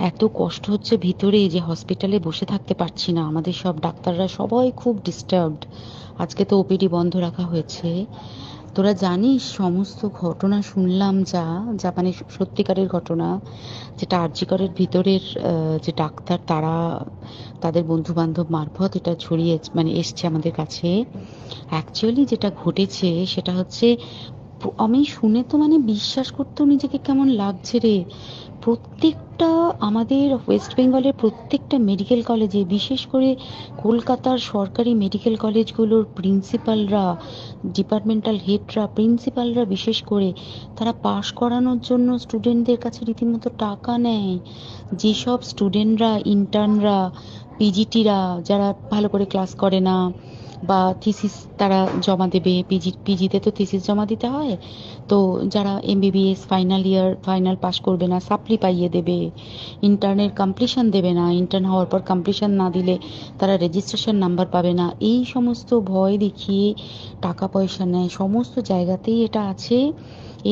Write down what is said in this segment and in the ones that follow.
এত কষ্ট হচ্ছে ভিতরে যে হসপিটালে বসে থাকতে পারছি না, আমাদের সব ডাক্তাররা সবাই খুব ডিস্টার্বড। আজকে তো ওপিডি বন্ধ রাখা হয়েছে। তোরা জানিস সমস্ত ঘটনা শুনলাম, যা যা মানে সত্যিকারের ঘটনা, যেটা আরজি করের ভিতরের যে ডাক্তার তারা তাদের বন্ধু বান্ধব মারফত এটা ছড়িয়ে মানে এসছে আমাদের কাছে। অ্যাকচুয়ালি যেটা ঘটেছে সেটা হচ্ছে, আমি শুনে তো মানে বিশ্বাস করতেও নিজেকে কেমন লাগছে রে। প্রত্যেকটা আমাদের ওয়েস্ট বেঙ্গলের প্রত্যেকটা মেডিকেল কলেজে, বিশেষ করে কলকাতার সরকারি মেডিকেল কলেজগুলোর প্রিন্সিপালরা, ডিপার্টমেন্টাল হেডরা, প্রিন্সিপালরা বিশেষ করে, তারা পাশ করানোর জন্য স্টুডেন্টদের কাছে রীতিমতো টাকা নেয়। যেসব স্টুডেন্টরা, ইন্টার্নরা, পিজিটিরা যারা ভালো করে ক্লাস করে না বা থিসিস তারা জমা দেবে, পিজিতে তো থিসিস জমা দিতে হয়, তো যারা MBBS final year final pass করবে না সাপ্লি পাইয়ে দেবে, ইন্টার্নের কমপ্লিশন দেবে না, ইন্টার্ন হওয়ার পর কমপ্লিশন না দিলে তারা রেজিস্ট্রেশন নাম্বার পাবে না, এই সমস্ত ভয় দেখিয়ে টাকা পয়সা নেয়। সমস্ত জায়গাতেই এটা আছে।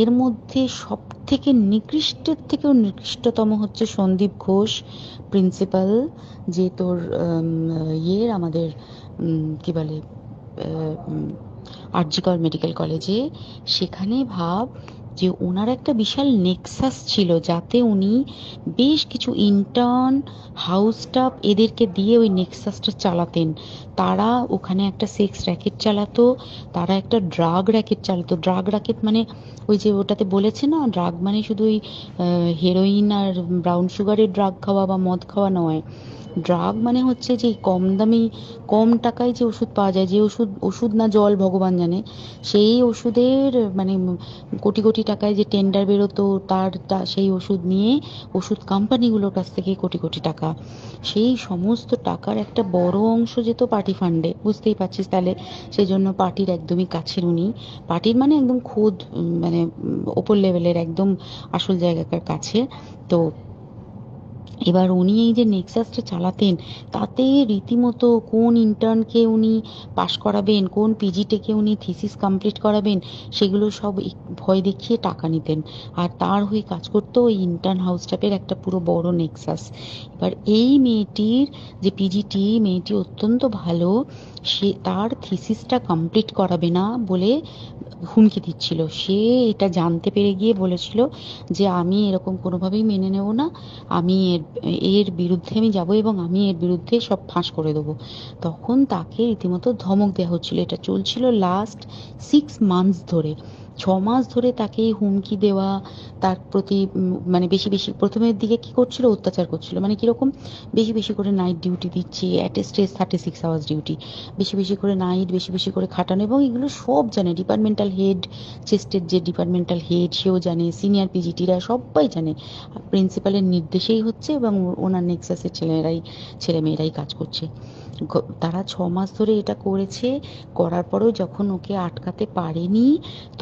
এর মধ্যে সব থেকে নিকৃষ্টের থেকেও নিকৃষ্টতম হচ্ছে সন্দীপ ঘোষ, প্রিন্সিপাল, যে তোর আমাদের কি বলে আরজি কর মেডিকেল কলেজে। সেখানে ভাব যে ওনার একটা বিশাল নেক্সাস ছিল, যাতে উনি বেশ কিছু ইন্টার্ন, হাউস স্টাফ এদেরকে দিয়ে ওই নেক্সাসটা চালাতেন। তারা ওখানে একটা সেক্স র্যাকেট চালাতো, তারা একটা ড্রাগ র্যাকেট চালাতো। ড্রাগ র্যাকেট মানে ওই যে ওটাতে বলেছে না, ড্রাগ মানে শুধু ওই হেরোইন আর ব্রাউন সুগারের ড্রাগ খাওয়া বা মদ খাওয়া নয়। ড্রাগ মানে হচ্ছে যে কম দামি, কম টাকায় যে ওষুধ পাওয়া যায়, যে ওষুধ, ওষুধ না জল ভগবান জানে, সেই ওষুধের মানে কোটি কোটি টাকায় যে টেন্ডার বেরোতো, সেই ওষুধ নিয়ে ওষুধ কোম্পানিগুলোর কাছ থেকে কোটি কোটি টাকা, সেই সমস্ত টাকার একটা বড় অংশ যেত পার্টি ফান্ডে, বুঝতেই পারছিস তাহলে। সেই জন্য পার্টির একদমই কাছের উনি, পার্টির মানে একদম খুদ মানে ওপর লেভেলের একদম আসল জায়গাকার কাছে। তো এবার উনি এই যে নেক্সাসটা চালাতেন, তাতে রীতিমতো কোন ইন্টার্নকে উনি পাশ করাবেন, কোন পিজিটেকে উনি থিসিস কমপ্লিট করাবেন, সেগুলো সব ভয় দেখিয়ে টাকা নিতেন। আর তার হয়ে কাজ করতো ওই ইন্টার্ন হাউস স্টাফের একটা পুরো বড় নেক্সাস। এবার এই মেয়েটির, যে পিজিটি মেয়েটি অত্যন্ত ভালো, সে তার থিসিসটা কমপ্লিট করাবে না বলে হুমকি দিচ্ছিল। সে এটা জানতে পেরে গিয়ে বলেছিল যে আমি এরকম কোনোভাবেই মেনে নেব না, আমি এর এর বিরুদ্ধে আমি যাব এবং আমি এর বিরুদ্ধে সব ফাঁস করে দেবো। তখন তাকে রীতিমতো ধমক দেওয়া হচ্ছিল। এটা চলছিল লাস্ট 6 মান্থস ধরে। 6 মাস ধরে তাকে এই হুমকি দেওয়া, তার প্রতি মানে বেশি বেশি প্রথমের দিকে কি করছিল, অত্যাচার করছিল। মানে কিরকম, বেশি বেশি করে নাইট ডিউটি দিচ্ছে, at a stress 36 hours duty, বেশি বেশি করে নাইট, বেশি বেশি করে খাটানো, এবং এগুলো সব জানে ডিপার্টমেন্টাল হেড, চেস্টের যে ডিপার্টমেন্টাল হেড সেও জানে, সিনিয়র পিজিটিরা সবাই জানে। প্রিন্সিপালের নির্দেশেই হচ্ছে এবং ওনার নেক্সাসের ছেলে মেয়েরাই কাজ করছে। তারা 6 মাস ধরে এটা করেছে। করার পরেও যখন ওকে আটকাতে পারেনি,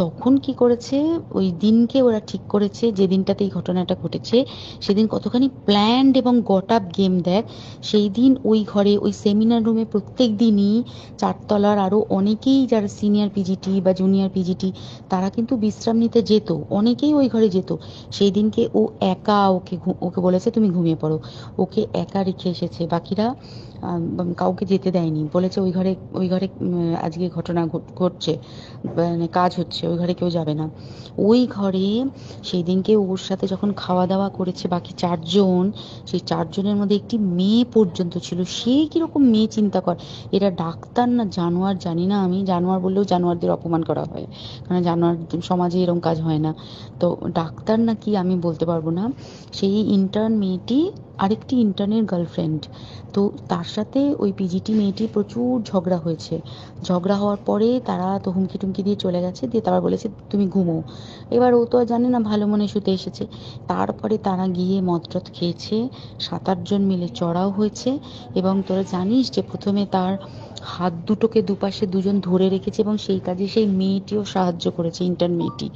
তখন কি করেছে, ওই দিনকে ওরা ঠিক করেছে যে দিনটাতে এই ঘটনাটা ঘটেছে, সেদিন কতখানি প্ল্যান্ড এবং গট আপ গেম দেখ। সেই দিন ওই ঘরে, ওই সেমিনার রুমে প্রত্যেক দিনই চারতলার আরো অনেকেই যারা সিনিয়র পিজিটি বা জুনিয়র পিজিটি, তারা কিন্তু বিশ্রাম নিতে যেত, অনেকেই ওই ঘরে যেত। সেই দিনকে ও একা, ওকে বলেছে তুমি ঘুমিয়ে পড়ো, ওকে একা রেখে এসেছে। বাকিরা কাউকে যেতে দেয়নি, বলেছে ওই ঘরে আজকে ঘটনা ঘটছে, মানে কাজ হচ্ছে, ওই ঘরে কেউ যাবে না। ওই ঘরে সেই দিনকে ওর সাথে যখন খাওয়া দাওয়া করেছে বাকি 4 জন, সেই 4 জনের মধ্যে একটি মেয়ে পর্যন্ত ছিল। সে কিরকম মেয়ে চিন্তা কর, এরা ডাক্তার না জানোয়ার জানি না, আমি জানোয়ার বললেও জানোয়ারদের অপমান করা হয়, কারণ জানোয়ার সমাজে এরকম কাজ হয় না। তো ডাক্তার না কি আমি বলতে পারবো না। সেই ইন্টার্ন মেয়েটি আরেকটি ইন্টার্নের গার্লফ্রেন্ড। তো তার সাথে ওই পিজিটি মেয়েটি প্রচুর ঝগড়া হয়েছে। ঝগড়া হওয়ার পরে তারা তো হুমকি টুমকি দিয়ে চলে গেছে, দিয়ে তারপর বলেছে তুমি ঘুমো। এবার ও তো আর জানে না, ভালো মনে শুতে এসেছে। তারপরে তারা গিয়ে মদটদ খেয়েছে, 7-8 জন মিলে চড়াও হয়েছে। এবং তোরা জানিস যে প্রথমে তার হাত দুটোকে দুপাশে 2 জন ধরে রেখেছে, এবং সেই কাজে সেই মেয়েটিও সাহায্য করেছে, ইন্টার্ন মেয়েটি।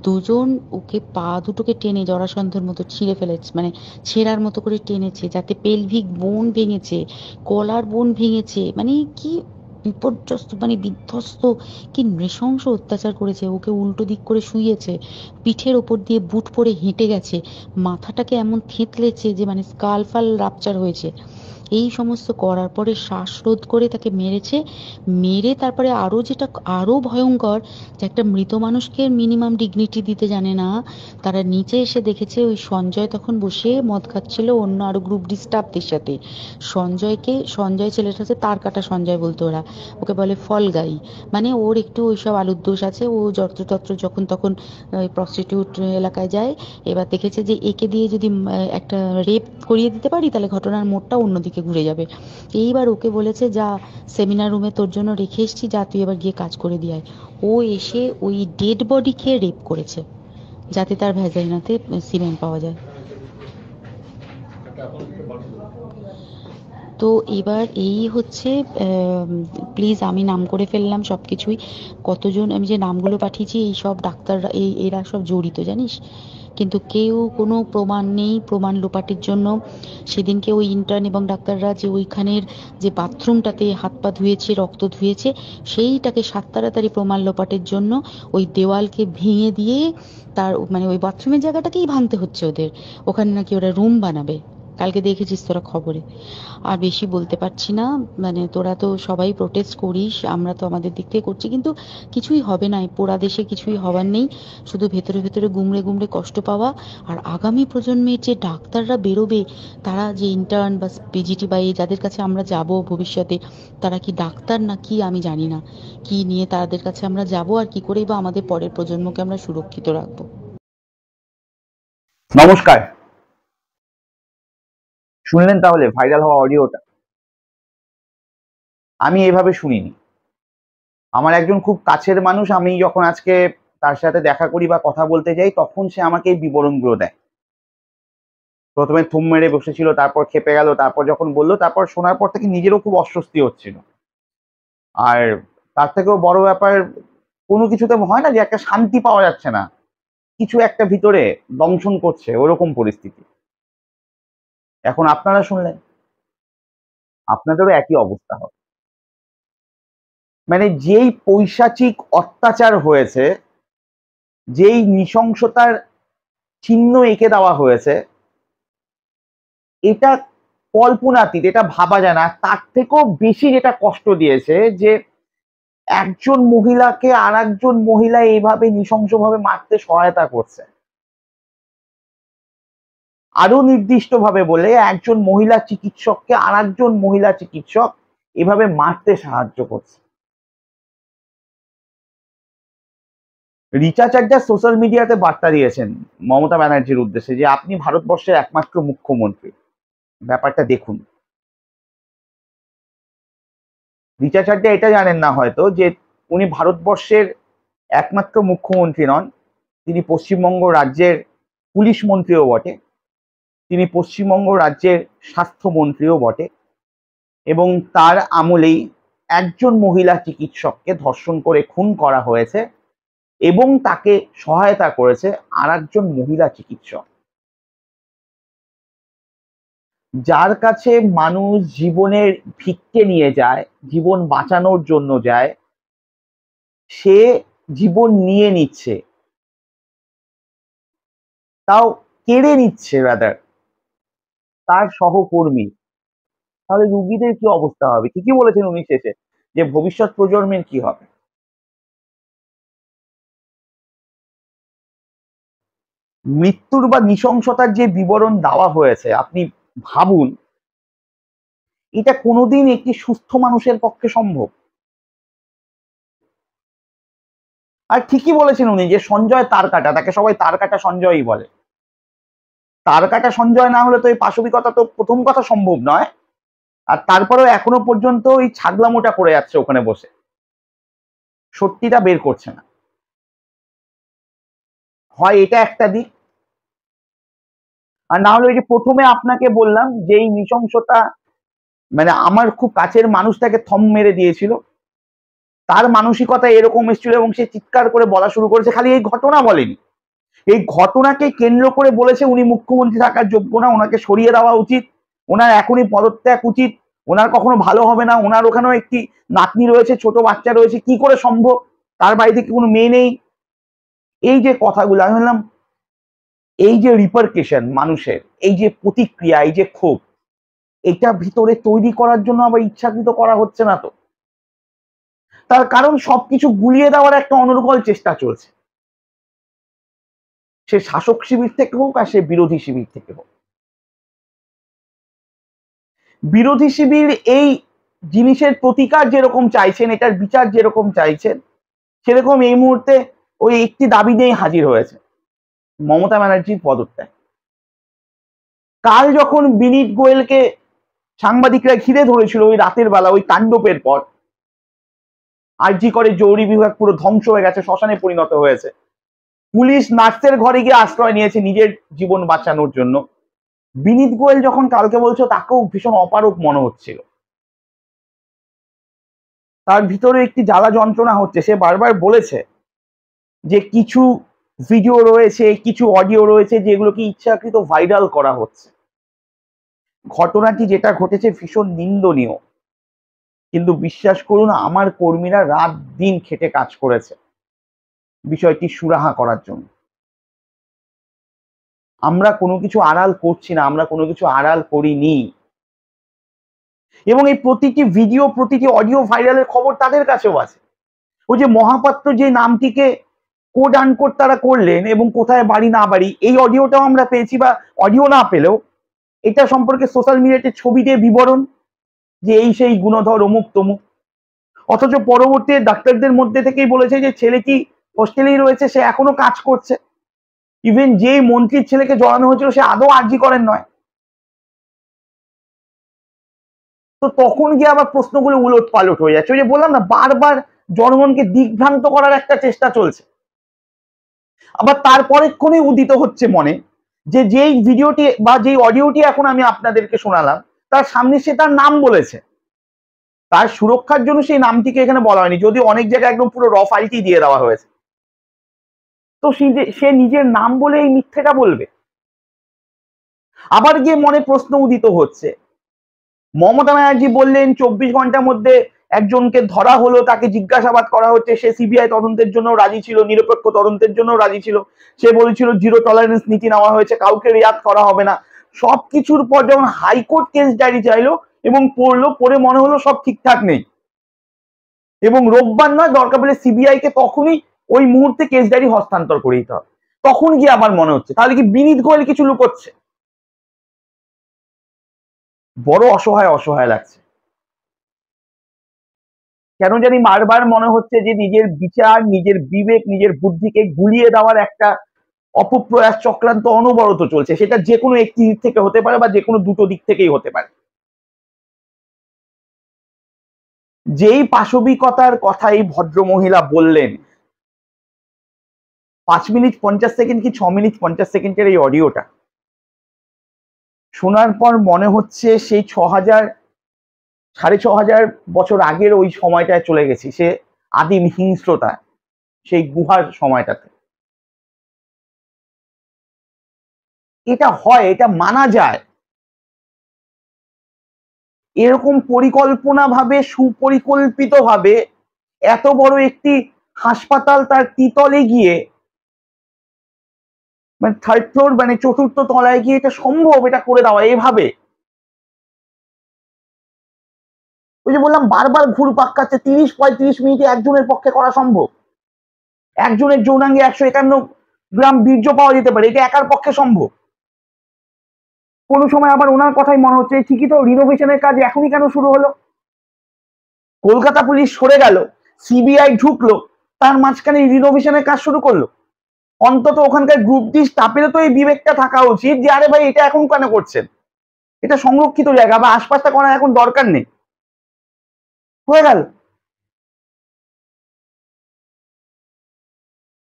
2 জন ওকে পা দুটোকে টেনে জরাসন্ধের মতো ছিঁড়ে ফেলেছে, মানে ছেঁড়ার মতো করে টেনেছে, যাতে পেলভিক বোন ভেঙেছে, গলার বোন ভেঙেছে, মানে কি বিপর্যস্ত মানে বিধ্বস্ত, কি নৃশংস অত্যাচার করেছে। ওকে উল্টো দিক করে শুইয়েছে, পিঠের ওপর দিয়ে বুট পরে হেঁটে গেছে, মাথাটাকে এমন থেঁতলেছে যে মানে স্কাল ফাল রাপচার হয়েছে। এই সমস্ত করার পরে শ্বাসরোধ করে তাকে মেরেছে। মেরে তারপরে আরো যেটা আরো ভয়ঙ্কর, যে একটা মৃত মানুষকে মিনিমাম ডিগনিটি দিতে জানে না। তারা নিচে এসে দেখেছে ওই সঞ্জয় তখন বসে মদ খাচ্ছিল অন্য আরো গ্রুপ ডি স্টাফদের সাথে। সঞ্জয় ছেলেটা হচ্ছে তার কাটা সঞ্জয় বলতো ওরা, ওকে বলে ফল গাই। মানে ওর একটু ওইসব আলুর দোষ আছে, ও যত্রতত্র যখন তখন প্রস্টিটিউট এলাকায় যায়। এবার দেখেছে যে একে দিয়ে যদি একটা রেপ করিয়ে দিতে পারি তাহলে ঘটনার মোড়টা অন্যদিকে ঘুরে যাবে। এইবার ওকে বলেছে, যা সেমিনার রুমে তোর জন্য রেখে এসছি, যা তুই এবার গিয়ে কাজ করে দিয়ে আয়। ও এসে ওই ডেড বডিকে রেপ করেছে যাতে তার ভ্যাজাইনাতে সিমেন্ট পাওয়া যায়। তো এবার এই হচ্ছে, প্লিজ আমি নাম করে ফেললাম সব কিছুই। কতজন আমি যে নামগুলো পাঠিয়েছি এই সব ডাক্তাররা, এরা সব জড়িত জানিস। কিন্তু কেউ কোনো প্রমাণ নেই, প্রমাণ লোপাটের জন্য। সেদিনকে ওই ইন্টার্ন এবং ডাক্তাররা যে ওইখানের যে বাথরুমটাতে হাত পা ধুয়েছে, রক্ত ধুয়েছে, সেইটাকে সাত তাড়াতাড়ি প্রমাণ লোপাটের জন্য ওই দেওয়ালকে ভেঙে দিয়ে তার মানে ওই বাথরুমের জায়গাটাকেই ভাঙতে হচ্ছে ওদের। ওখানে নাকি ওরা রুম বানাবে, কালকে দেখেছিস তোরা খবরে। আর বেশি বলতে পারছি না, মানে তোরা তো সবাই প্রোটেস্ট করিস, আমরা তো আমাদের দিক থেকে করছি, কিন্তু কিছুই হবে না। এই পোড়া দেশে কিছুই হবার নেই, শুধু ভেতরে ভেতরে গুমড়ে গুমড়ে কষ্ট পাওয়া। আর আগামী প্রজন্মের যে ডাক্তাররা বেরোবে, তারা যে ইন্টার্ন বা পিজিটি বা এই যাদের কাছে আমরা যাব ভবিষ্যতে, তারা কি ডাক্তার না কি আমি জানি না। কি নিয়ে তাদের কাছে আমরা যাব, আর কি করেই বা আমাদের পরের প্রজন্মকে আমরা সুরক্ষিত রাখবো। নমস্কার। শুনলেন তাহলে ভাইরাল হওয়া অডিওটা? আমি এভাবে শুনিনি। আমার একজন খুব কাছের মানুষ, আমি যখন আজকে তার সাথে দেখা করি বা কথা বলতে যাই, তখন সে আমাকে এই বিবরণগুলো দেয়। প্রথমে থুম মেরে বসেছিল, তারপর খেপে গেল, তারপর যখন বললো, তারপর শোনার পর থেকে নিজেরও খুব অস্বস্তি হচ্ছিল। আর তার থেকেও বড় ব্যাপার, কোনো কিছুতে হয় না যে একটা শান্তি পাওয়া যাচ্ছে না, কিছু একটা ভিতরে দংশন করছে, ওরকম পরিস্থিতি। এখন আপনারা শুনলেন, আপনাদেরও একই অবস্থা হবে। মানে যেই পৈশাচিক অত্যাচার হয়েছে, যেই নৃশংসতার চিহ্ন এঁকে দেওয়া হয়েছে, এটা কল্পনাতীত, এটা ভাবা যায় না। তার থেকেও বেশি যেটা কষ্ট দিয়েছে, যে একজন মহিলাকে আর একজন মহিলা এইভাবে নৃশংসভাবে মারতে সহায়তা করছে। আরো নির্দিষ্টভাবে বলে, একজন মহিলা চিকিৎসককে আর একজন মহিলা চিকিৎসক এভাবে মারতে সাহায্য করছে। রিচা চাড্ডা সোশ্যাল মিডিয়াতে বার্তা দিয়েছেন মমতা ব্যানার্জির উদ্দেশ্যে, যে আপনি ভারতবর্ষের একমাত্র মুখ্যমন্ত্রী, ব্যাপারটা দেখুন। রিচা চাড্ডা এটা জানেন না হয়তো, যে উনি ভারতবর্ষের একমাত্র মুখ্যমন্ত্রী নন, তিনি পশ্চিমবঙ্গ রাজ্যের পুলিশ মন্ত্রীও বটে, তিনি পশ্চিমবঙ্গ রাজ্যের স্বাস্থ্যমন্ত্রীও বটে। এবং তার আমলেই একজন মহিলা চিকিৎসককে ধর্ষণ করে খুন করা হয়েছে, এবং তাকে সহায়তা করেছে আর একজন মহিলা চিকিৎসক। যার কাছে মানুষ জীবনের ভিক্ষে নিয়ে যায়, জীবন বাঁচানোর জন্য যায়, সে জীবন নিয়ে নিচ্ছে, তাও কেড়ে নিচ্ছে রাদার তার সহকর্মী। তাহলে রুগীদের কি অবস্থা হবে? ঠিকই বলেছেন উনি শেষে, যে ভবিষ্যৎ প্রজন্মের কি হবে। মৃত্যুর বা নৃশংসতার যে বিবরণ দেওয়া হয়েছে, আপনি ভাবুন, এটা কোনোদিন একটি সুস্থ মানুষের পক্ষে সম্ভব? আর ঠিকই বলেছেন উনি, যে সঞ্জয় তার কাটা, তাকে সবাই তার কাটা সঞ্জয়ই বলে। তার কাটা সঞ্জয় না হলে তো এই পাশবিকতা তো প্রথম কথা সম্ভব নয়। আর তারপরেও এখনো পর্যন্ত ওই ছাগলামোটা করে যাচ্ছে ওখানে বসে, সত্যিটা বের করছে না। হয় এটা একটা দিক, আর না হলে ওই যে প্রথমে আপনাকে বললাম, যে এই নৃশংসতা, মানে আমার খুব কাছের মানুষটাকে থম মেরে দিয়েছিল, তার মানসিকতা এরকম এসেছিল, এবং সে চিৎকার করে বলা শুরু করেছে। খালি এই ঘটনা বলেনি, এই ঘটনাকে কেন্দ্র করে বলেছে উনি মুখ্যমন্ত্রী থাকার যোগ্য না, ওনাকে সরিয়ে দেওয়া উচিত, ওনার এখনই পদত্যাগ উচিত, ওনার কখনো ভালো হবে না, ওনার ওখানেও একটি নাতনি রয়েছে, ছোট বাচ্চা রয়েছে, কি করে সম্ভব, তার বাড়িতে কি কোনো মেয়ে নেই? এই যে কথাগুলো, আমি বললাম এই যে রিপারকেশন মানুষের, এই যে প্রতিক্রিয়া, এই যে ক্ষোভ, এটা ভিতরে তৈরি করার জন্য আবার ইচ্ছাকৃত করা হচ্ছে না তো? তার কারণ সবকিছু গুলিয়ে দেওয়ার একটা অনর্গল চেষ্টা চলছে, সে শাসক শিবির থেকে হোক আর সে বিরোধী শিবির থেকে হোক। বিরোধী শিবির এই জিনিসের প্রতিকার যেরকম চাইছেন, এটার বিচার যেরকম চাইছেন, সেরকম এই মুহূর্তে ওই একটি দাবি নিয়েই হাজির হয়েছে, মমতা ব্যানার্জির পদত্যাগ। কাল যখন বিনীত গোয়েলকে সাংবাদিকরা ঘিরে ধরেছিল ওই রাতের বেলা, ওই তাণ্ডবের পর, আরজি করে জরুরি বিভাগ পুরো ধ্বংস হয়ে গেছে, শ্মশানে পরিণত হয়েছে, পুলিশ নার্সের ঘরে গিয়ে আশ্রয় নিয়েছে নিজের জীবন বাঁচানোর জন্য, বিনীত গোয়েল যখন কালকে বলছো তাকেও ভীষণ অপারক মনে হচ্ছিল। তার ভিতরে একটি জ্বালা যন্ত্রণা হচ্ছে। সে বারবার বলেছে যে কিছু ভিডিও রয়েছে, কিছু অডিও রয়েছে যেগুলোকে ইচ্ছাকৃত ভাইরাল করা হচ্ছে। ঘটনাটি যেটা ঘটেছে ভীষণ নিন্দনীয়, কিন্তু বিশ্বাস করুন আমার কর্মীরা রাত দিন খেটে কাজ করেছে বিষয়টি সুরাহা করার জন্য। আমরা কোনো কিছু আড়াল করছি না, আমরা কোনো কিছু আড়াল করিনি। এবং এই প্রতিটি ভিডিও, প্রতিটি অডিও ভাইরালের খবর তাদের কাছেও আছে। ওই যে মহাপাত্র যে নামটিকে কোড আনকোড তারা করলেন এবং কোথায় বাড়ি না বাড়ি, এই অডিওটাও আমরা পেয়েছি, বা অডিও না পেলেও এটা সম্পর্কে সোশ্যাল মিডিয়াতে ছবি দিয়ে বিবরণ যে এই সেই গুণধর অমুক তমুক। অথচ পরবর্তী ডাক্তারদের মধ্যে থেকেই বলেছে যে ছেলেটি হোস্টেলেই রয়েছে, সে এখনো কাজ করছে। ইভেন যেই মন্ত্রীর ছেলেকে জড়ানো হয়েছিল সে আদৌ আরজি করেন নয়। তো তখন গিয়ে আবার প্রশ্নগুলো উলট পালট হয়ে যাচ্ছে। ওই যে বললাম না, বারবার জনগণকে দিগ্ভ্রান্ত করার একটা চেষ্টা চলছে। আবার তারপরেক্ষণে উদিত হচ্ছে মনে যে যেই ভিডিওটি বা যেই অডিওটি এখন আমি আপনাদেরকে শোনালাম, তার সামনে সে তার নাম বলেছে। তার সুরক্ষার জন্য সেই নামটিকে এখানে বলা হয়নি, যদিও অনেক জায়গায় একদম পুরো র ফাইলটি দিয়ে দেওয়া হয়েছে। তো সে নিজের নাম বলে এই মিথ্যেটা বলবে? আবার গিয়ে মনে প্রশ্ন উদিত হচ্ছে, মমতা ব্যানার্জি বললেন 24 ঘন্টার মধ্যে একজনকে ধরা হলো, তাকে জিজ্ঞাসাবাদ করা হচ্ছে, সে সিবিআই তদন্তের জন্য রাজি ছিল, নিরপেক্ষ তদন্তের জন্য রাজি ছিল, সে বলেছিল জিরো টলারেন্স নীতি নেওয়া হয়েছে, কাউকে রেয়াত করা হবে না। সবকিছুর পর যখন হাইকোর্ট কেস ডায়েরি চাইলো এবং পড়লো, পড়ে মনে হলো সব ঠিকঠাক নেই, এবং রোববার নয়, দরকার পড়লে সিবিআই কে তখনই ওই মুহূর্তে কেস ডায়েরি হস্তান্তর করে দিতে হবে। তখন গিয়ে আমার মনে হচ্ছে তাহলে কি বিনীত গোয়েল কিছু লুকোচ্ছে? বড় অসহায় অসহায় লাগছে। কেন জানি বারবার মনে হচ্ছে যে নিজের বিচার, নিজের বিবেক, নিজের বুদ্ধিকে গুলিয়ে দেওয়ার একটা অপপ্রয়াস চক্রান্ত অনবরত চলছে। সেটা যে কোনো একটি দিক থেকে হতে পারে বা যে কোনো দুটো দিক থেকেই হতে পারে। যেই পাশবিকতার কথা এই ভদ্র মহিলা বললেন, 5 মিনিট 50 সেকেন্ড কি 6 মিনিট 50 সেকেন্ডের এই অডিওটা শোনার পর মনে হচ্ছে সেই 6000 6500 বছর আগের ওই সময়টায় চলে গেছি, সে আদিম হিংস্রতা, সেই গুহার সময়টাতে। এটা হয়, এটা মানা যায়। এরকম পরিকল্পনা ভাবে, সুপরিকল্পিত ভাবে এত বড় একটি হাসপাতাল তার তৃতলে গিয়ে, মানে থার্ড ফ্লোর, মানে চতুর্থ তলায় গিয়ে এটা সম্ভব এটা করে দেওয়া এভাবে? ওই যে বললাম বারবার ঘুরপাক খাচ্ছে, 30-35 মিনিটে একজনের পক্ষে করা সম্ভব? একজনের যৌনাঙ্গে 151 গ্রাম বীর্য পাওয়া যেতে পারে, এটা একার পক্ষে সম্ভব? কোনো সময় আবার ওনার কথাই মনে হচ্ছে ঠিকই তো, রিনোভেশনের কাজ এখনই কেন শুরু হলো? কলকাতা পুলিশ সরে গেল, সিবিআই ঢুকলো, তার মাঝখানে রিনোভেশনের কাজ শুরু করলো। অন্তত ওখানকার গ্রুপ ডি স্টাফেরও তো এই বিবেকটা থাকা উচিত যে আরে ভাই এটা এখন কেন করছেন, এটা সংরক্ষিত জায়গা বা আশপাশটা করার এখন দরকার নেই, হয়ে গেল।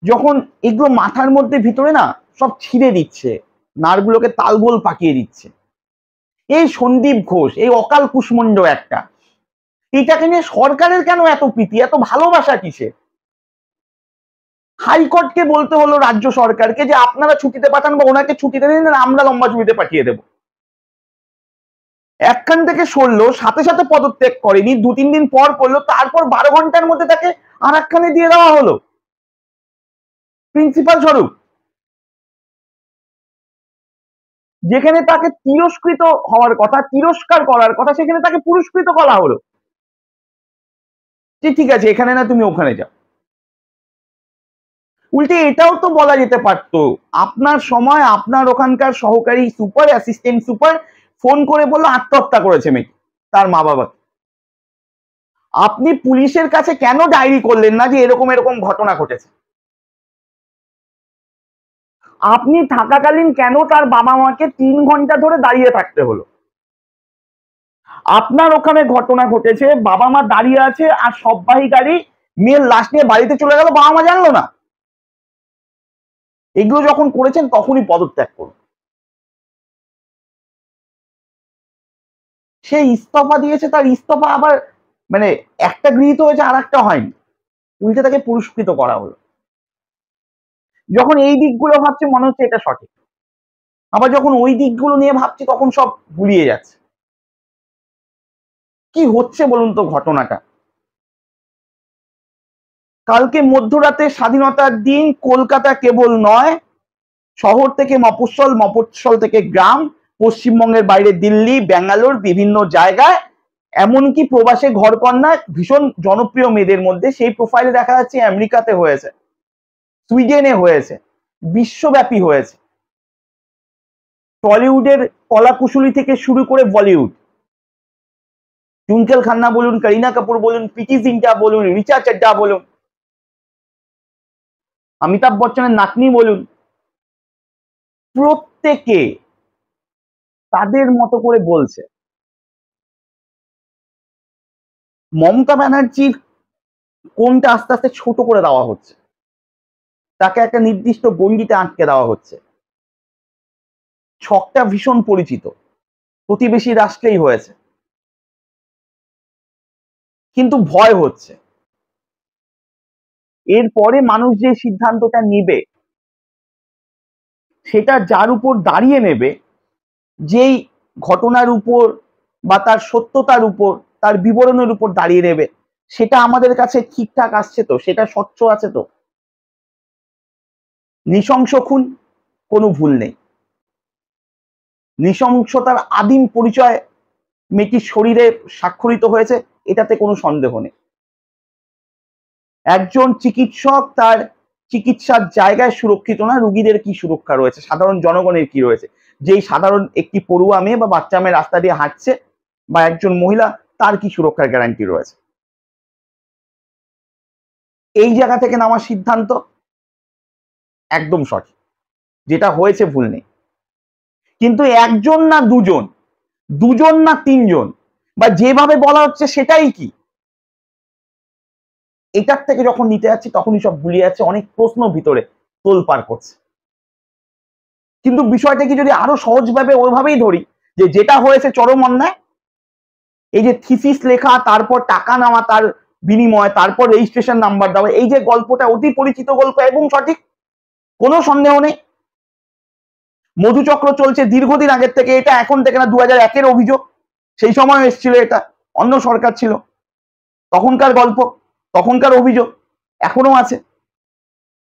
যখন এগুলো মাথার মধ্যে ভিতরে না সব ছিঁড়ে দিচ্ছে, নারগুলোকে তালগোল পাকিয়ে দিচ্ছে, এই সন্দীপ ঘোষ, এই অকাল কুষ্মণ্ড একটা, এটাকে নিয়ে সরকারের কেন এত প্রীতি, এত ভালোবাসা কিসে? হাইকোর্টকে বলতে হলো রাজ্য সরকারকে যে আপনারা ছুটিতে পাঠান বা ওনাকে ছুটিতে দিন, আমরা লম্বা ছুটিতে পাঠিয়ে দেব। একখান থেকে সরলো, সাথে সাথে পদত্যাগ করেনি, 2-3 দিন পর করলো, তারপর 12 ঘন্টার মধ্যে তাকে আর একখানে দিয়ে দেওয়া হলো প্রিন্সিপাল স্বরূপ, যেখানে তাকে তিরস্কৃত হওয়ার কথা, তিরস্কার করার কথা, সেখানে তাকে পুরস্কৃত করা হলো যে ঠিক আছে এখানে না তুমি ওখানে যাও। উল্টে এটাও তো বলা যেতে পারতো, আপনার সময় আপনার ওখানকার সহকারী সুপার, অ্যাসিস্ট্যান্ট সুপার ফোন করে বললো আত্মহত্যা করেছে মেয়েটি, তার মা বাবা। আপনি পুলিশের কাছে কেন ডায়েরি করলেন না যে এরকম এরকম ঘটনা ঘটেছে? আপনি থাকাকালীন কেন তার বাবা মাকে 3 ঘন্টা ধরে দাঁড়িয়ে থাকতে হলো? আপনার ওখানে ঘটনা ঘটেছে, বাবা মা দাঁড়িয়ে আছে আর সববাহী গাড়ি মেয়ের লাশ নিয়ে বাড়িতে চলে গেল, বাবা মা জানলো না। এগুলো যখন করেছেন তখনই পদত্যাগ করুন। সে ইস্তফা দিয়েছে, তার ইস্তফা আবার মানে একটা গৃহীত হয়েছে আর একটা হয়নি, উল্টে তাকে পুরস্কৃত করা হলো। যখন এই দিকগুলো ভাবছে মনে হচ্ছে এটা সঠিক, আবার যখন ওই দিকগুলো নিয়ে ভাবছি তখন সব গুলিয়ে যাচ্ছে। কি হচ্ছে বলুন তো ঘটনাটা? কালকে মধ্যরাতে স্বাধীনতার দিন কলকাতা কেবল নয়, শহর থেকে মফস্বল, মফস্বল থেকে গ্রাম, পশ্চিমবঙ্গের বাইরে দিল্লি, ব্যাঙ্গালোর, বিভিন্ন জায়গায়, এমনকি প্রবাসে ঘরকন্যা ভীষণ জনপ্রিয় মেয়েদের মধ্যে সেই প্রোফাইলে দেখা যাচ্ছে আমেরিকাতে হয়েছে, সুইডেনে হয়েছে, বিশ্বব্যাপী হয়েছে। টলিউডের কলাকুশলী থেকে শুরু করে বলিউড, টুইঙ্কেল খান্না বলুন, করিনা কাপুর বলুন, প্রীতি জিন্টা বলুন, রিচা চড্ডা বলুন, অমিতাভ বচ্চনের নাতনি বলুন, প্রত্যেকে তাদের মতো করে বলছে। মমতা ব্যানার্জির কোনটা আস্তে আস্তে ছোট করে দেওয়া হচ্ছে, তাকে একটা নির্দিষ্ট গণ্ডিতে আটকে দেওয়া হচ্ছে। ছকটা ভীষণ পরিচিত, প্রতিবেশী রাষ্ট্রেই হয়েছে, কিন্তু ভয় হচ্ছে এরপরে মানুষ যে সিদ্ধান্তটা নিবে সেটা যার উপর দাঁড়িয়ে নেবে, যেই ঘটনার উপর বা তার সত্যতার উপর, তার বিবরণের উপর দাঁড়িয়ে নেবে, সেটা আমাদের কাছে ঠিকঠাক আসছে তো, সেটা স্বচ্ছ আছে তো? নৃশংস খুন, কোনো ভুল নেই। নৃশংসতার আদিম পরিচয় মেয়েটির শরীরে স্বাক্ষরিত হয়েছে, এটাতে কোনো সন্দেহ নেই। একজন চিকিৎসক তার চিকিৎসার জায়গায় সুরক্ষিত না, রুগীদের কি সুরক্ষা রয়েছে, সাধারণ জনগণের কি রয়েছে? যেই সাধারণ একটি পড়ুয়া মেয়ে বা বাচ্চা মেয়ে রাস্তা দিয়ে হাঁটছে, বা একজন মহিলা, তার কি সুরক্ষার গ্যারান্টি রয়েছে? এই জায়গা থেকে নেওয়ার সিদ্ধান্ত একদম সঠিক, যেটা হয়েছে ভুল নেই। কিন্তু একজন না দুজন, দুজন না তিনজন, বা যেভাবে বলা হচ্ছে সেটাই কি, এটার থেকে যখন নিতে যাচ্ছি তখনই সব ভুলিয়ে যাচ্ছে, অনেক প্রশ্ন ভিতরে তোলপাড় করছে। কিন্তু বিষয়টাকে যদি আরো সহজভাবে ওইভাবেই ধরি, যে যেটা হয়েছে চরম অন্যায়, এই যে থিসিস লেখা, তারপর টাকা নেওয়া তার বিনিময়, তারপর রেজিস্ট্রেশন নাম্বার দেওয়া, এই যে গল্পটা অতি পরিচিত গল্প এবং সঠিক, কোনো সন্দেহ নেই। মধুচক্র চলছে দীর্ঘদিন আগের থেকে, এটা এখন থেকে না, 2001-এর অভিযোগ, সেই সময় এসেছিল, এটা অন্য সরকার ছিল, তখনকার গল্প, তখনকার অভিযোগ এখনো আছে।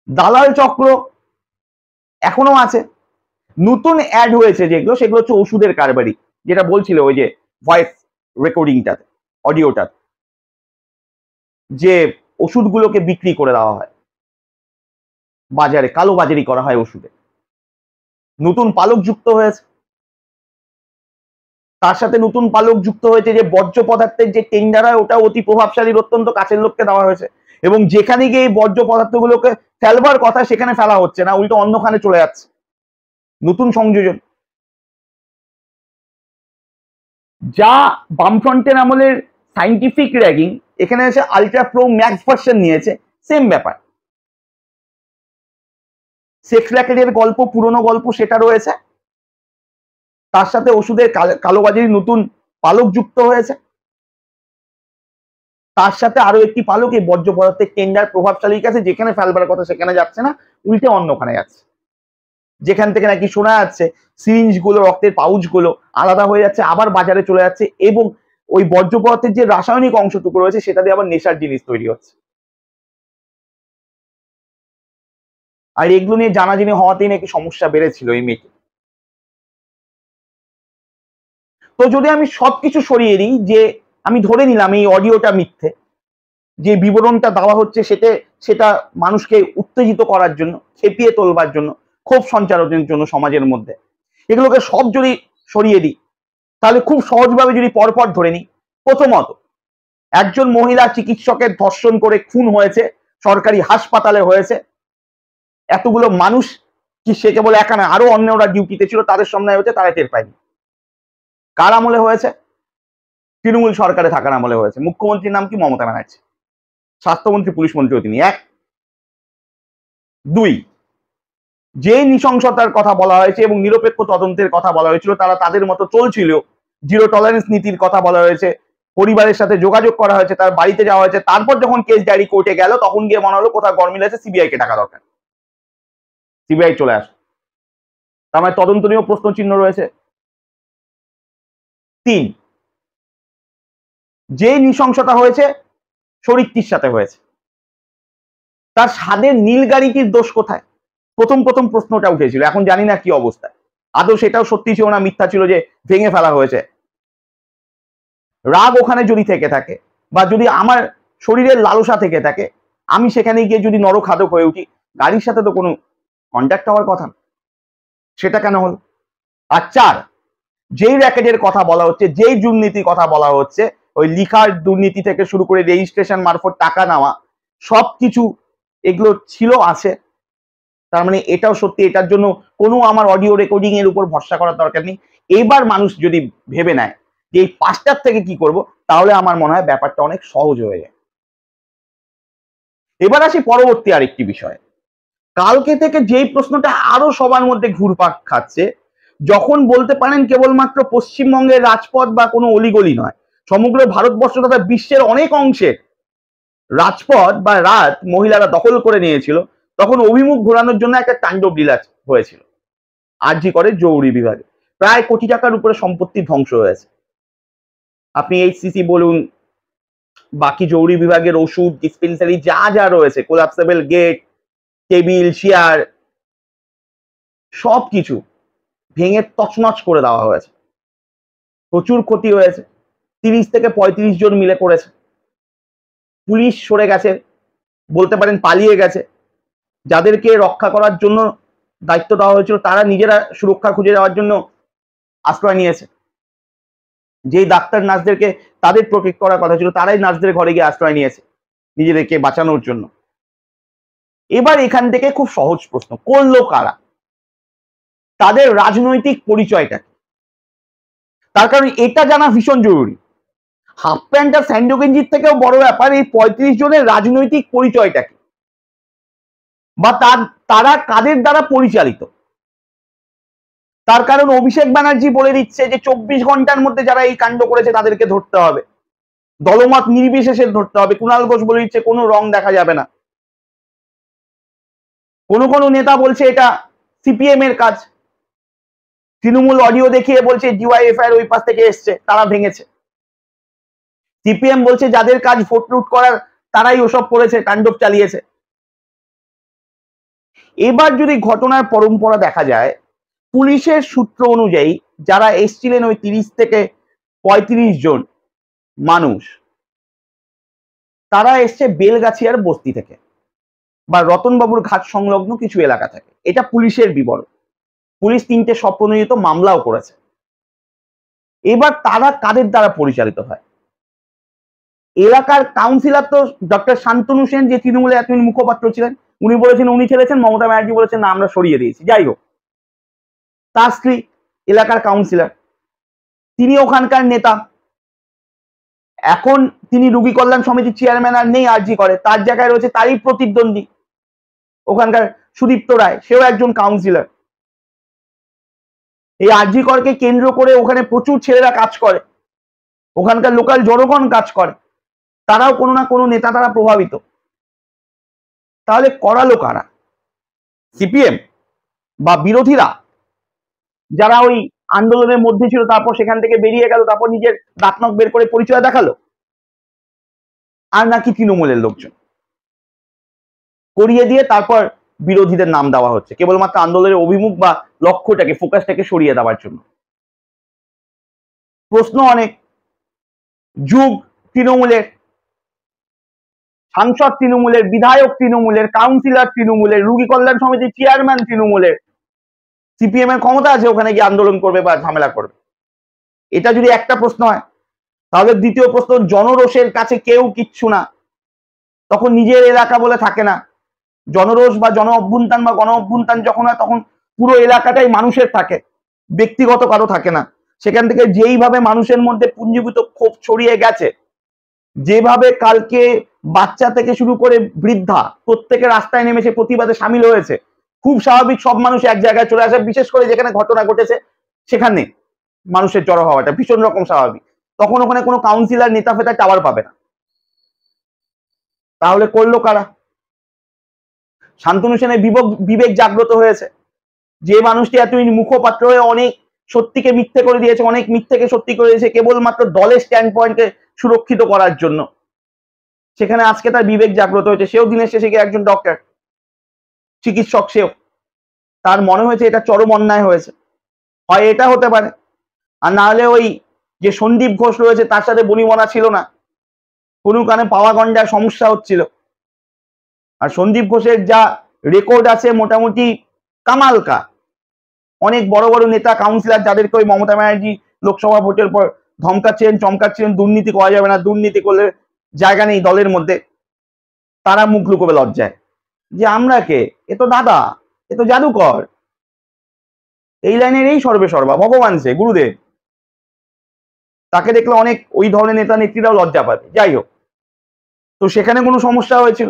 দালাল চক্র এখনো আছে। নতুন অ্যাড হয়েছে যেগুলো, সেগুলো হচ্ছে ওষুধের কারবারি, যেটা বলছিল ওই যে ভয়েস রেকর্ডিংটা, অডিওটা, যে ওষুধগুলোকে বিক্রি করে দেওয়া হয় বাজারে, কালো বাজারি করা হয় ওষুধে, নতুন পালক যুক্ত হয়েছে। তার সাথে নতুন পালক যুক্ত হয়েছে যে বর্জ্য পদার্থের যে টেন্ডার হয়, ওটা অতি প্রভাবশালীর অত্যন্ত কাছের লোককে দেওয়া হয়েছে, এবং যেখানে গিয়ে এই বর্জ্য পদার্থগুলোকে ফেলবার কথা সেখানে ফেলা হচ্ছে না, উল্টো অন্যখানে চলে যাচ্ছে। নতুন সংযোজন, যা বামফ্রন্টের আমলের সাইন্টিফিক র্যাগিং, এখানে এসে আলট্রা প্রো ম্যাক্স ভার্সন নিয়েছে, সেম ব্যাপার। সেক্স র্যাকেটের গল্প, পুরনো গল্প, সেটা রয়েছে, তার সাথে ওষুধের কালোবাজারি নতুন পালক যুক্ত হয়েছে, তার সাথে আরো একটি পালক এই বর্জ্য পদার্থের টেন্ডার প্রভাবশালীর কাছে, যেখানে ফেলবার কথা সেখানে যাচ্ছে না, উল্টে অন্যখানে যাচ্ছে। যেখান থেকে নাকি শোনা যাচ্ছে সিরিঞ্জ গুলো, রক্তের পাউচ গুলো আলাদা হয়ে যাচ্ছে, আবার বাজারে চলে যাচ্ছে, এবং ওই বর্জ্য পদার্থের যে রাসায়নিক অংশটুকু রয়েছে সেটা দিয়ে আবার নেশার জিনিস তৈরি হচ্ছে। আর এগুলো নিয়ে জানাজানি হওয়াতেই নাকি সমস্যা বেড়েছিল এই মেয়েটি। তো যদি আমি সবকিছু সরিয়ে দিই, যে আমি ধরে নিলাম এই অডিওটা মিথ্যে, যে বিবরণটা দেওয়া হচ্ছে সেটা মানুষকে উত্তেজিত করার জন্য, খেপিয়ে তোলবার জন্য, ক্ষোভ সঞ্চারণের জন্য সমাজের মধ্যে, এগুলোকে সব যদি সরিয়ে দিই, তাহলে খুব সহজভাবে যদি পরপর ধরে নিই, প্রথমত একজন মহিলা চিকিৎসকের ধর্ষণ করে খুন হয়েছে, সরকারি হাসপাতালে হয়েছে, এতগুলো মানুষ, কি সে কেবল একা না, আরো অন্যরা ডিউটিতে ছিল, তাদের সামনে হয়েছে, তারা টের পায়নি। কার আমলে হয়েছে? তৃণমূল সরকারে থাকার আমলে হয়েছে। মুখ্যমন্ত্রীর নাম কি? মমতা ব্যানার্জি। স্বাস্থ্যমন্ত্রী, পুলিশ মন্ত্রীও তিনি। এক। দুই, যে নৃশংসতার কথা বলা হয়েছে এবং নিরপেক্ষ তদন্তের কথা বলা হয়েছিল, তারা তাদের মতো চলছিল। জিরো টলারেন্স নীতির কথা বলা হয়েছে, পরিবারের সাথে যোগাযোগ করা হয়েছে, তার বাড়িতে যাওয়া হয়েছে, তারপর যখন কেস ডায়েরি কোর্টে গেল তখন গিয়ে মনে হলো কোথাও গরমিল আছে, সিবিআই কে টাকা দরকার, সিবিআই চলে আসে। তার মানে তদন্ত নিয়েও প্রশ্ন চিহ্ন রয়েছে। তিন, যে নৃশংসতা হয়েছে শরীরটির সাথে হয়েছে, তার স্বাদের নীল গাড়িটির দোষ কোথায়? প্রথম প্রশ্নটা উঠেছিল। এখন জানি না কি অবস্থা, আদৌ সেটাও সত্যি ছিল না মিথ্যা ছিল যে ভেঙে ফেলা হয়েছে। রাগ ওখানে যদি থেকে থাকে, বা যদি আমার শরীরের লালসা থেকে থাকে, আমি সেখানে গিয়ে যদি নরখাদক হয়ে উঠি, গাড়ির সাথে তো কোনো কন্ট্যাক্ট হওয়ার কথা না, সেটা কেন হলো? আর চার, যেই র্যাকেটের কথা বলা হচ্ছে, যেই দুর্নীতির কথা বলা হচ্ছে, ওই লিখার দুর্নীতি থেকে শুরু করে রেজিস্ট্রেশন মারফত টাকা নেওয়া, সবকিছু এগুলো ছিল, আছে। তার মানে এটাও সত্যি, এটার জন্য কোনো আমার অডিও রেকর্ডিং এর উপর ভরসা করার দরকার নেই। এবার মানুষ যদি ভেবে নেয় যে এই পাঁচটার থেকে কি করব, তাহলে আমার মনে হয় ব্যাপারটা অনেক সহজ হয়ে যায়। এবার আসি পরবর্তী আরেকটি বিষয়। কালকে থেকে যেই প্রশ্নটা আরো সবার মধ্যে ঘুরপাক খাচ্ছে, যখন বলতে পারেন কেবলমাত্র পশ্চিমবঙ্গের রাজপথ বা কোনো অলিগলি নয়, সমগ্র ভারতবর্ষ তথা বিশ্বের অনেক অংশের রাজপথ বা রাত মহিলারা দখল করে নিয়েছিল, তখন অভিমুখ ঘোরানোর জন্য একটা তাণ্ডব লীলা হয়েছিল আরজি করে জরুরি বিভাগে। প্রায় কোটি টাকার উপরে সম্পত্তি ধ্বংস হয়েছে। আপনি এইচসিসি বলুন, বাকি জরুরি বিভাগের ওষুধ ডিসপেন্সারি যা যা রয়েছে, কোলাপসেবল গেট, টেবিল, চেয়ার, সবকিছু ভেঙে তছনছ করে দেওয়া হয়েছে। প্রচুর ক্ষতি হয়েছে। 30 থেকে 35 জন মিলে করেছে। পুলিশ সরে গেছে, বলতে পারেন পালিয়ে গেছে। যাদেরকে রক্ষা করার জন্য দায়িত্ব দেওয়া হয়েছিল তারা নিজেরা সুরক্ষা খুঁজে যাওয়ার জন্য আশ্রয় নিয়েছে। যেই ডাক্তার নার্সদেরকে তাদের প্রোটেক্ট করার কথা ছিল, তারাই নার্সদের ঘরে গিয়ে আশ্রয় নিয়েছে নিজেদেরকে বাঁচানোর জন্য। এবার এখান থেকে খুব সহজ প্রশ্ন, করলো কারা? তাদের রাজনৈতিক পরিচয়টা কি? তার কারণ এটা জানা ভীষণ জরুরি। হাফ প্যান্ট আর স্যান্ডো গেঞ্জির থেকেও বড় ব্যাপার এই 35 জনের রাজনৈতিক পরিচয়টা কি, বা তারা কাদের দ্বারা পরিচালিত। তার কারণ অভিষেক ব্যানার্জি বলে দিচ্ছে যে 24 ঘন্টার মধ্যে যারা এই কাণ্ড করেছে তাদেরকে ধরতে হবে, দলমত নির্বিশেষে ধরতে হবে। কুণাল ঘোষ বলে দিচ্ছে কোনো রং দেখা যাবে না। কোনো নেতা বলছে এটা সিপিএম এর কাজ। তৃণমূল অডিও দেখিয়ে বলছে ডিওয়াইএফআই ওই পাশ থেকে এসছে, তারা ভেঙেছে। সিপিএম বলছে যাদের কাজ ভোট লুট করার তারাই ওসব করেছে, তাণ্ডব চালিয়েছে। এবার যদি ঘটনার পরম্পরা দেখা যায়, পুলিশের সূত্র অনুযায়ী যারা এসছিলেন ওই 30 থেকে 35 জন মানুষ, তারা এসছে বেলগাছিয়ার বস্তি থেকে বা রতনবাবুর ঘাট সংলগ্ন কিছু এলাকা থেকে। এটা পুলিশের বিবরণ। পুলিশ 3টে স্বপ্রণোদিত মামলাও করেছে। এবার তারা কাদের দ্বারা পরিচালিত হয়? এলাকার কাউন্সিলর তো ডক্টর শান্তনু সেন, যে তৃণমূলের এতদিন মুখপাত্র ছিলেন, উনি বলেছেন উনি ছেড়েছেন, মমতা ব্যানার্জি বলেছেন না আমরা সরিয়ে দিয়েছি। যাই হোক, তার স্ত্রী এলাকার কাউন্সিলর, তিনি ওখানকার নেতা। এখন তিনি রোগী কল্যাণ সমিতির চেয়ারম্যান আর নেই আরজি করে, তার জায়গায় রয়েছে তারই প্রতিদ্বন্দ্বী ওখানকার সুদীপ্ত রায়, সেও একজন কাউন্সিলর। এই আরজি করকে কেন্দ্র করে ওখানে প্রচুর ছেলেরা কাজ করে, ওখানকার লোকাল জনগণ কাজ করে, তারাও কোনো না কোনো নেতা দ্বারা প্রভাবিত। তাহলে করালো কারা? সিপিএম? বা বিরোধীরা যারা ওই আন্দোলনের মধ্যে ছিল তারপর সেখান থেকে বেরিয়ে গেল, তারপর নিজের দাঁতনখ বের করে পরিচয় দেখালো, আর নাকি তৃণমূলের লোকজন করিয়ে দিয়ে তারপর বিরোধীদের নাম দেওয়া হচ্ছে কেবলমাত্র আন্দোলনের অভিমুখ বা লক্ষ্যটাকে, ফোকাসটাকে সরিয়ে দেওয়ার জন্য। প্রশ্ন অনেক, যুগ তৃণমূলের, সাংসদ তৃণমূলের, বিধায়ক তৃণমূলের, কাউন্সিলর তৃণমূলের, রোগী কল্যাণ সমিতির চেয়ারম্যান তৃণমূলের, সিপিএম এর ক্ষমতা আছে ওখানে গিয়ে আন্দোলন করবে বা ঝামেলা করবে? এটা যদি একটা প্রশ্ন হয়, তাহলে দ্বিতীয় প্রশ্ন, জনরোষের কাছে কেউ কিচ্ছু না, তখন নিজের এলাকা বলে থাকে না। জনরোষ বা জন অভ্যুত্থান বা গণ অভ্যুত্থান যখন হয় তখন পুরো এলাকাটাই মানুষের থাকে, ব্যক্তিগত কারো থাকে না। সেখান থেকে যেইভাবে মানুষের মধ্যে পুঞ্জীভূত ক্ষোভ ছড়িয়ে গেছে, যেভাবে কালকে বাচ্চা থেকে শুরু করে বৃদ্ধা প্রত্যেকে রাস্তায় নেমেছে প্রতিবাদে সামিল হয়েছে, খুব স্বাভাবিক সব মানুষ এক জায়গায় চলে আসে, বিশেষ করে যেখানে ঘটনা ঘটেছে সেখানে মানুষের জড়ো হওয়াটা ভীষণ রকম স্বাভাবিক। তখন ওখানে কোনো কাউন্সিলর নেতা ফেতা টাওয়ার পাবে না। তাহলে করলো কারা? শান্তনু সেনের বিবেক জাগ্রত হয়েছে, যে মানুষটি এতদিন মুখপাত্র হয়ে অনেক সত্যিকে মিথ্যে করে দিয়েছে, অনেক মিথ্যেকে সত্যি করে দিয়েছে কেবলমাত্র দলের স্ট্যান্ড পয়েন্টকে সুরক্ষিত করার জন্য, সেখানে আজকে তার বিবেক জাগ্রত হয়েছে। সেও দিনের শেষে গিয়ে একজন ডক্টর, চিকিৎসক, সেও তার মনে হয়েছে এটা চরম অন্যায় হয়েছে। হয় এটা হতে পারে, আর না হলে ওই যে সন্দীপ ঘোষ রয়েছে তার সাথে বনিবনা ছিল না, কোনো কারণে পাওয়া গন্ডায় সমস্যা হচ্ছিল। আর সন্দীপ ঘোষের যা রেকর্ড আছে মোটামুটি কামালকা, অনেক বড় বড় নেতা কাউন্সিলর যাদেরকে ওই মমতা ব্যানার্জি লোকসভা ভোটের পর ধমকাচ্ছিলেন চমকাচ্ছিলেন, দুর্নীতি করা যাবে না, দুর্নীতি করলে জায়গা নেই দলের মধ্যে, তারা মুখ লুকোবে লজ্জায় যে আমরা কে, এ তো দাদা, এ তো জাদুকর, এই লাইনের এই সর্বে সর্বা, ভগবান সে গুরুদেব, তাকে দেখলে অনেক ওই ধরনের নেতা নেত্রীরাও লজ্জা পাবে। যাই হোক, তো সেখানে কোনো সমস্যা হয়েছিল,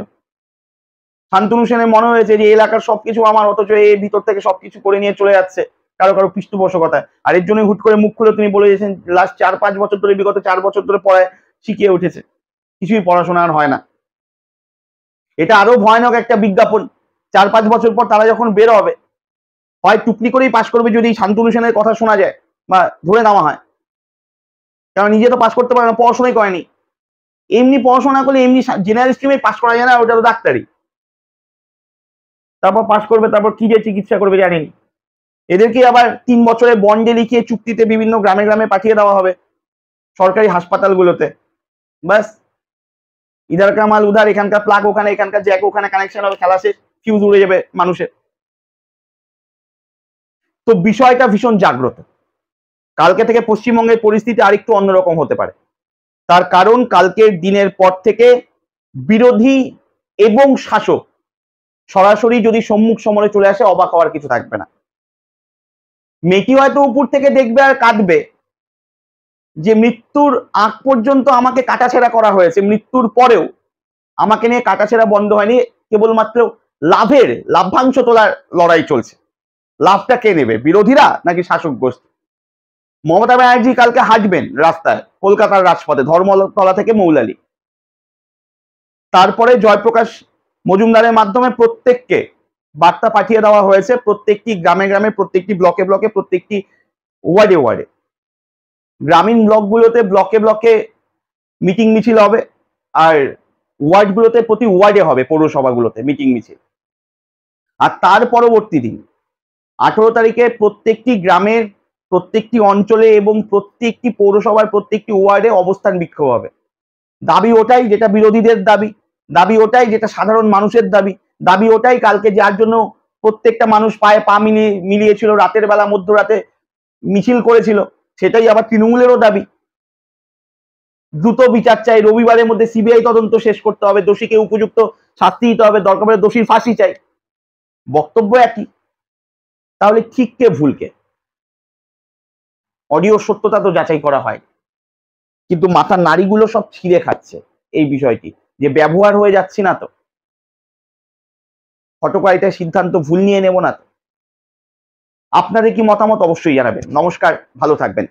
শান্তনু সেনের মনে হয়েছে যে এলাকার সবকিছু আমার, অথচ এই ভিতর থেকে সবকিছু করে নিয়ে চলে যাচ্ছে কারো কারো পৃষ্ঠপোষকতায়। আর এর জন্য হুট করে মুখ খুলে তিনি বলে দিয়েছেন লাস্ট 4-5 বছর ধরে, বিগত 4 বছর ধরে পড়ায় শিখিয়ে উঠেছে, কিছুই পড়াশোনা আর হয় না। এটা আরো ভয়ানক একটা বিজ্ঞাপন। 4-5 বছর পর তারা যখন বের হবে, হয় টুকলি করেই পাশ করবে যদি শান্তনু সেনের কথা শোনা যায় বা ধরে নেওয়া হয়, কারণ নিজে তো পাশ করতে পারে না, পড়াশোনাই করেনি। এমনি পড়াশোনা করলে এমনি জেনারেল স্ট্রিমে পাশ করা যায় না, ওটা তো ডাক্তারি। তারপর পাশ করবে, তারপর কি যে চিকিৎসা করবে জানিনি। এদেরকে আবার 3 বছরে বন্ডে লিখিয়ে চুক্তিতে বিভিন্ন গ্রামে গ্রামে পাঠিয়ে দেওয়া হবে সরকারি হাসপাতালগুলোতে, ব্যাস ইধার কা মাল উধার, এখানকার প্লাগ ওখানে, এখানকার জ্যাক ওখানে, কানেকশন হবে, খেলা শেষ, ফিউজ উড়ে যাবে মানুষের। তো বিষয়টা ভীষণ জাগ্রত। কালকে থেকে পশ্চিমবঙ্গের পরিস্থিতি আরেকটু অন্যরকম হতে পারে, তার কারণ কালকের দিনের পর থেকে বিরোধী এবং শাসক সরাসরি যদি সম্মুখ সমরে চলে আসে, অবাক হওয়ার কিছু থাকবে না। মেয়েটি হয়তো উপর থেকে দেখবে আর কাঁদবে যে মৃত্যুর আগ পর্যন্ত আমাকে কাটাছেড়া করা হয়েছে, মৃত্যুর পরেও আমাকে নিয়ে কাটাছেড়া বন্ধ হয়নি, কেবলমাত্র লাভ্যাংশ তোলার লড়াই চলছে। লাভটা কে নেবে, বিরোধীরা নাকি শাসক গোষ্ঠী? মমতা ব্যানার্জি কালকে হাঁটবেন রাস্তায় কলকাতার রাজপথে, ধর্মতলা থেকে মৌলালি, তারপরে জয়প্রকাশ মজুমদারের মাধ্যমে প্রত্যেককে বার্তা পাঠিয়ে দেওয়া হয়েছে, প্রত্যেকটি গ্রামে গ্রামে, প্রত্যেকটি ব্লকে ব্লকে, প্রত্যেকটি ওয়ার্ডে ওয়ার্ডে, গ্রামীণ ব্লকগুলোতে ব্লকে ব্লকে মিটিং মিছিল হবে, আর ওয়ার্ডগুলোতে প্রতি ওয়ার্ডে হবে, পৌরসভাগুলোতে মিটিং মিছিল। আর তার পরবর্তী দিন 18 তারিখে প্রত্যেকটি গ্রামের, প্রত্যেকটি অঞ্চলে এবং প্রত্যেকটি পৌরসভার প্রত্যেকটি ওয়ার্ডে অবস্থান বিক্ষোভ হবে। দাবি ওটাই যেটা বিরোধীদের দাবি, দাবি ওটাই যেটা সাধারণ মানুষের দাবি, দাবি ওটাই কালকে যার জন্য প্রত্যেকটা মানুষ পায়ে পা মিলিয়েছিল, রাতের বেলা মধ্যরাতে মিছিল করেছিল, সেটাই আবার তৃণমূলেরও দাবি। দ্রুত বিচার চাই, রবিবারের মধ্যে সিবিআই তদন্ত শেষ করতে হবে, দোষীকে উপযুক্ত শাস্তি দিতে হবে, দরকার পড়লে দোষীর ফাঁসি চাই। বক্তব্য একই, তাহলে ঠিক কে ভুল কে? অডিও সত্যতা তো যাচাই করা হয়, কিন্তু মাথার নাড়িগুলো সব ছিঁড়ে খাচ্ছে এই বিষয়টি, যে ব্যবহার হয়ে যাচ্ছি না তো, হটকারিতায় সিদ্ধান্ত ভুল নিয়ে নেব না তো। আপনাদের কি মতামত অবশ্যই জানাবেন। নমস্কার, ভালো থাকবেন।